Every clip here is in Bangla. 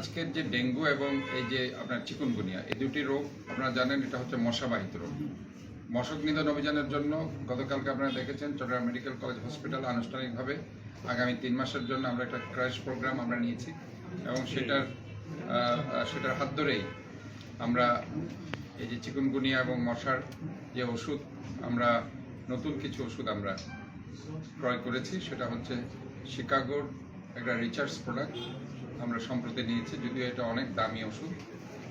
আজকের যে ডেঙ্গু এবং এই যে আপনার চিকুনগুনিয়া, এই দুটি রোগ আপনারা জানেন এটা হচ্ছে মশাবাহিত রোগ। মশক নিধন অভিযানের জন্য গতকালকে আপনারা দেখেছেন চট্টগ্রাম মেডিকেল কলেজ হসপিটাল আনুষ্ঠানিকভাবে আগামী 3 মাসের জন্য আমরা একটা ক্র্যাশ প্রোগ্রাম আমরা নিয়েছি এবং সেটার হাত ধরেই আমরা এই যে চিকুনগুনিয়া এবং মশার যে ওষুধ আমরা নতুন কিছু ওষুধ আমরা ক্রয় করেছি, সেটা হচ্ছে শিকাগোর একটা রিচার্জ প্রোডাক্ট আমরা সম্প্রতি নিয়েছি। যদিও এটা অনেক দামি ওষুধ,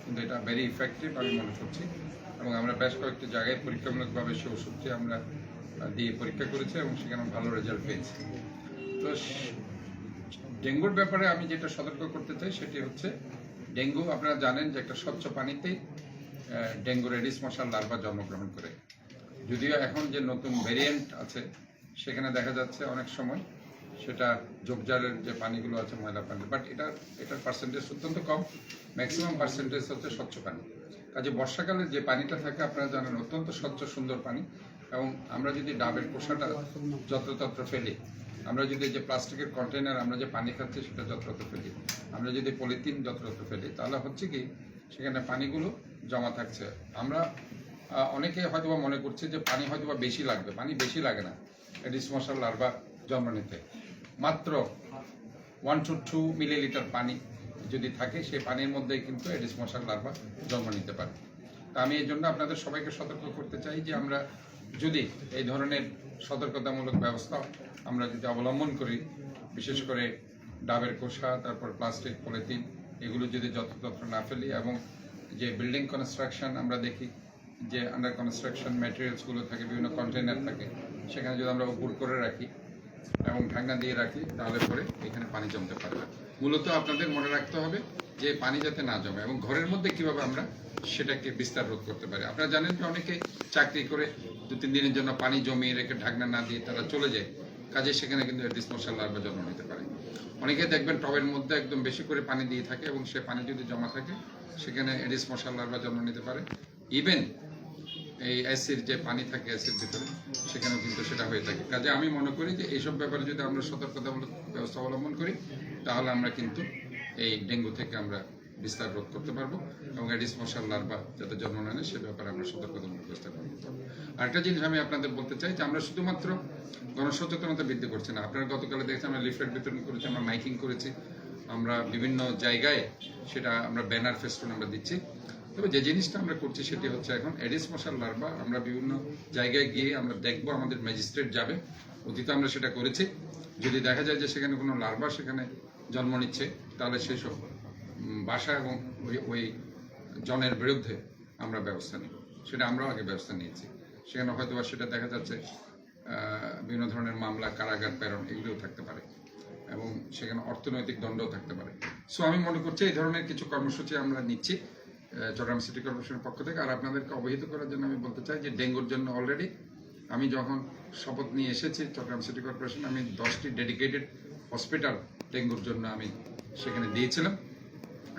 কিন্তু এটা ভেরি ইফেক্টিভ আমি মনে করছি এবং আমরা বেশ কয়েকটি জায়গায় পরীক্ষামূলকভাবে সেই ওষুধটি আমরা দিয়ে পরীক্ষা করেছি এবং সেখানে ভালো রেজাল্ট পেয়েছি। তো ডেঙ্গুর ব্যাপারে আমি যেটা সতর্ক করতে চাই সেটি হচ্ছে, ডেঙ্গু আপনারা জানেন যে একটা স্বচ্ছ পানিতেই ডেঙ্গুর এডিস মশার লার্ভা জন্মগ্রহণ করে। যদিও এখন যে নতুন ভেরিয়েন্ট আছে সেখানে দেখা যাচ্ছে অনেক সময় সেটা ঝোপঝাড়ের যে পানিগুলো আছে ময়লা পানি, বাট এটার পার্সেন্টেজ অত্যন্ত কম। ম্যাক্সিমাম পার্সেন্টেজ হচ্ছে স্বচ্ছ পানি। কাজে বর্ষাকালে যে পানিটা থাকে আপনারা জানেন অত্যন্ত স্বচ্ছ সুন্দর পানি, এবং আমরা যদি ডাবের খোসাটা যত্রতত্র ফেলি, আমরা যদি যে প্লাস্টিকের কন্টেনার আমরা যে পানি খাচ্ছি সেটা যত্রতত্র ফেলি, আমরা যদি পলিথিন যত্রতত্র ফেলি, তাহলে হচ্ছে কি সেখানে পানিগুলো জমা থাকছে। আমরা অনেকে হয়তোবা মনে করছি যে পানি হয়তোবা বেশি লাগবে, পানি বেশি লাগে না এডিস মশার লার্ভা জন্ম নিতে। মাত্র 1 to 2 মিলিলিটার পানি যদি থাকে, সেই পানির মধ্যেই কিন্তু এডিস মশার লার্ভা জন্ম নিতে পারে। তা আমি এই জন্য আপনাদের সবাইকে সতর্ক করতে চাই যে আমরা যদি এই ধরনের সতর্কতামূলক ব্যবস্থা আমরা যদি অবলম্বন করি, বিশেষ করে ডাবের খোসা, তারপর প্লাস্টিক, পলিথিন, এগুলো যদি যত্রতত্র না ফেলি, এবং যে বিল্ডিং কনস্ট্রাকশন আমরা দেখি যে আন্ডার কনস্ট্রাকশন ম্যাটেরিয়ালসগুলো থাকে, বিভিন্ন কন্টেনার থাকে, সেখানে যদি আমরা উপর করে রাখি এবং ঢাকনা দিয়ে রাখি, তাহলে পরে এখানে পানি জমতে পারে না। মূলত আপনাদের মনে রাখতে হবে যে পানি যাতে না জমে, এবং ঘরের মধ্যে কিভাবে আমরা সেটাকে বিস্তার রোধ করতে পারি। আপনারা জানেন যে অনেকে চাকরি করে 2-3 দিনের জন্য পানি জমিয়ে রেখে ঢাকনা না দিয়ে তারা চলে যায়, কাজে সেখানে কিন্তু এডিস মশার লার্ভা জন্ম নিতে পারে। অনেকে দেখবেন টবের মধ্যে একদম বেশি করে পানি দিয়ে থাকে এবং সে পানি যদি জমা থাকে সেখানে এডিস মশার লার্ভা জন্ম নিতে পারে। ইভেন এই অ্যাসিড যে পানি থাকে অ্যাসিড ভিতরে, সেখানেও কিন্তু সেটা হয়ে থাকে। কাজে আমি মনে করি যে এইসব ব্যাপারে যদি আমরা সতর্কতামূলক ব্যবস্থা অবলম্বন করি, তাহলে আমরা কিন্তু এই ডেঙ্গু থেকে আমরা বিস্তার রোধ করতে পারবো এবং এডিস মশার লার্ভা যাতে জন্ম না নেয় সে ব্যাপারে আমরা সতর্কতামূলক ব্যবস্থা করতে পারবো। আরেকটা জিনিস আমি আপনাদের বলতে চাই যে আমরা শুধুমাত্র গণসচেতনতা বৃদ্ধি করছি না। আপনারা গতকালে দেখেছেন আমরা লিফলেট বিতরণ করেছি, আমরা মাইকিং করেছি, আমরা বিভিন্ন জায়গায় সেটা আমরা ব্যানার ফেস্টুন আমরা দিচ্ছি। তবে যে জিনিসটা আমরা করছি সেটি হচ্ছে, এখন এডিস মশার লার্ভা আমরা বিভিন্ন জায়গায় গিয়ে আমরা দেখবো, আমাদের ম্যাজিস্ট্রেট যাবে, অতীতে আমরা সেটা করেছি। যদি দেখা যায় যে সেখানে কোনো লার্ভা সেখানে জন্ম নিচ্ছে, তাহলে সেসব বাসা এবং ওই জনের বিরুদ্ধে আমরা ব্যবস্থা নিব। সেটা আমরাও আগে ব্যবস্থা নিয়েছি। সেখানে হয়তো সেটা দেখা যাচ্ছে বিভিন্ন ধরনের মামলা, কারাগার প্রেরণ, এগুলোও থাকতে পারে এবং সেখানে অর্থনৈতিক দণ্ডও থাকতে পারে। সো আমি মনে করছি এই ধরনের কিছু কর্মসূচি আমরা নিচ্ছি চট্টগ্রাম সিটি কর্পোরেশনের পক্ষ থেকে। আর আপনাদেরকে অবহিত করার জন্য আমি বলতে চাই যে ডেঙ্গুর জন্য অলরেডি আমি যখন শপথ নিয়ে এসেছি চট্টগ্রাম সিটি কর্পোরেশন, আমি 10টি ডেডিকেটেড হসপিটাল ডেঙ্গুর জন্য আমি সেখানে দিয়েছিলাম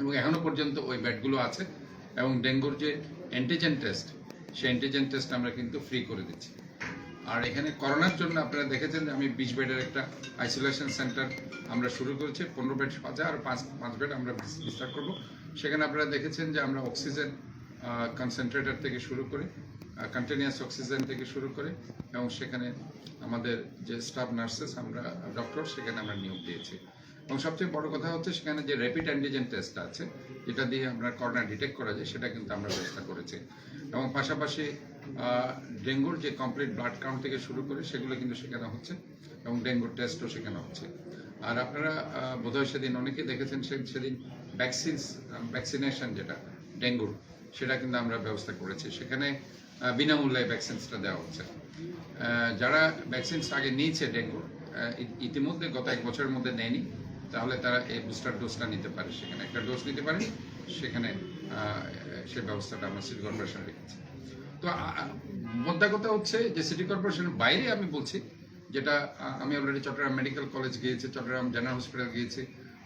এবং এখনো পর্যন্ত ওই বেডগুলো আছে। এবং ডেঙ্গুর যে অ্যান্টিজেন টেস্ট, সেই অ্যান্টিজেন টেস্ট আমরা কিন্তু ফ্রি করে দিচ্ছি। আর এখানে করোনার জন্য আপনারা দেখেছেন যে আমি 20 বেডের একটা আইসোলেশন সেন্টার আমরা শুরু করেছি। 15 বেড আছে, আর 5 বেড আমরা বিস্তার করব। সেখানে আপনারা দেখেছেন যে আমরা অক্সিজেন কনসেন্ট্রেটর থেকে শুরু করে, কন্টিনিউয়াস অক্সিজেন থেকে শুরু করে, এবং সেখানে আমাদের যে স্টাফ নার্সেস, আমরা ডক্টর সেখানে আমরা নিয়োগ দিয়েছি। এবং সবচেয়ে বড় কথা হচ্ছে সেখানে যে র্যাপিড অ্যান্টিজেন টেস্ট আছে, যেটা দিয়ে আমরা করোনা ডিটেক্ট করা যায়, সেটা কিন্তু আমরা ব্যবস্থা করেছি। এবং পাশাপাশি ডেঙ্গুর যে কমপ্লিট ব্লাড কাউন্ট থেকে শুরু করে সেগুলো কিন্তু শেখানো হচ্ছে এবং ডেঙ্গুর টেস্টও শেখানো হচ্ছে। আর আপনারা বোধহয় সেদিন অনেকে দেখেছেন, সেদিন ভ্যাকসিনেশন যেটা ডেঙ্গুর, সেটা কিন্তু আমরা ব্যবস্থা করেছি। সেখানে বিনামূল্যে ভ্যাকসিনসটা দেওয়া হচ্ছে। যারা ভ্যাকসিনস আগে নিয়েছে ডেঙ্গুর, ইতিমধ্যে গত 1 বছরের মধ্যে নেয়নি, তাহলে তারা এই বুস্টার ডোজটা নিতে পারে। সেখানে একটা ডোজ নিতে পারে, সেখানে সেই ব্যবস্থাটা আমরা সিটি কর্পোরেশন রেখেছি। তো মোদ্দা কথা হচ্ছে যে সিটি কর্পোরেশনের বাইরে আমি বলছি, যেটা আমি অলরেডি চট্টগ্রাম মেডিকেল কলেজ গিয়েছি, চট্টগ্রাম জেনারেল হসপিটাল গিয়েছি,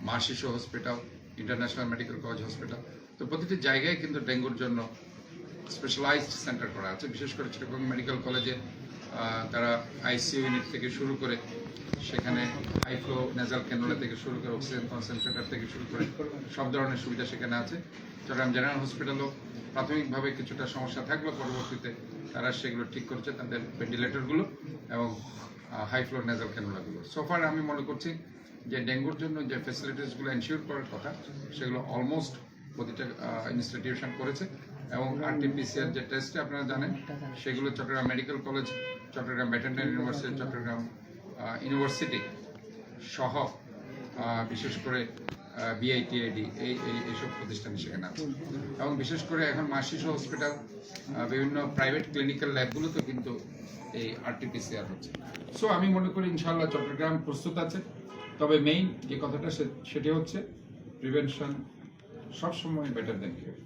মা শিশু hospital, international medical college hospital, তো প্রতিটি জায়গায় কিন্তু ডেঙ্গুর জন্য স্পেশালাইজড সেন্টার করা আছে। বিশেষ করে চিটাগং মেডিকেল কলেজে তারা আইসিইউ ইউনিট থেকে শুরু করে সেখানে হাইফ্লো নেজাল ক্যানুলা থেকে শুরু করে অক্সিজেন কনসেন্ট্রেটর থেকে শুরু করে সব ধরনের সুবিধা সেখানে আছে। চট্টগ্রাম জেনারেল হসপিটালও প্রাথমিকভাবে কিছুটা সমস্যা থাকলেও পরবর্তীতে তারা সেগুলো ঠিক করছে, তাদের ভেন্টিলেটরগুলো এবং হাই ফ্লোর নেজাল ক্যানুলাগুলো। সোফার আমি মনে করছি যে ডেঙ্গুর জন্য যে ফ্যাসিলিটিসগুলো এনশিওর করার কথা সেগুলো অলমোস্ট প্রতিটা ইনস্টিটিউশন করেছে এবং আরটিপিসিআর যে টেস্ট আপনারা জানেন সেগুলো Chittagong medical college, Chittagong veterinary university, Chittagong university সহ বিশেষ করে বিআইটিআইডি এইসব প্রতিষ্ঠান সেখানে আছে এবং বিশেষ করে এখন মা শিশু হসপিটাল, বিভিন্ন প্রাইভেট ক্লিনিক্যাল ল্যাবগুলোতে কিন্তু এই আরটিপিসিআর হচ্ছে। সো আমি মনে করি ইনশাআল্লাহ চট্টগ্রাম প্রস্তুত আছে। তবে মেইন যে কথাটা সেটি হচ্ছে প্রিভেনশন সবসময় বেটার দেন কিউর।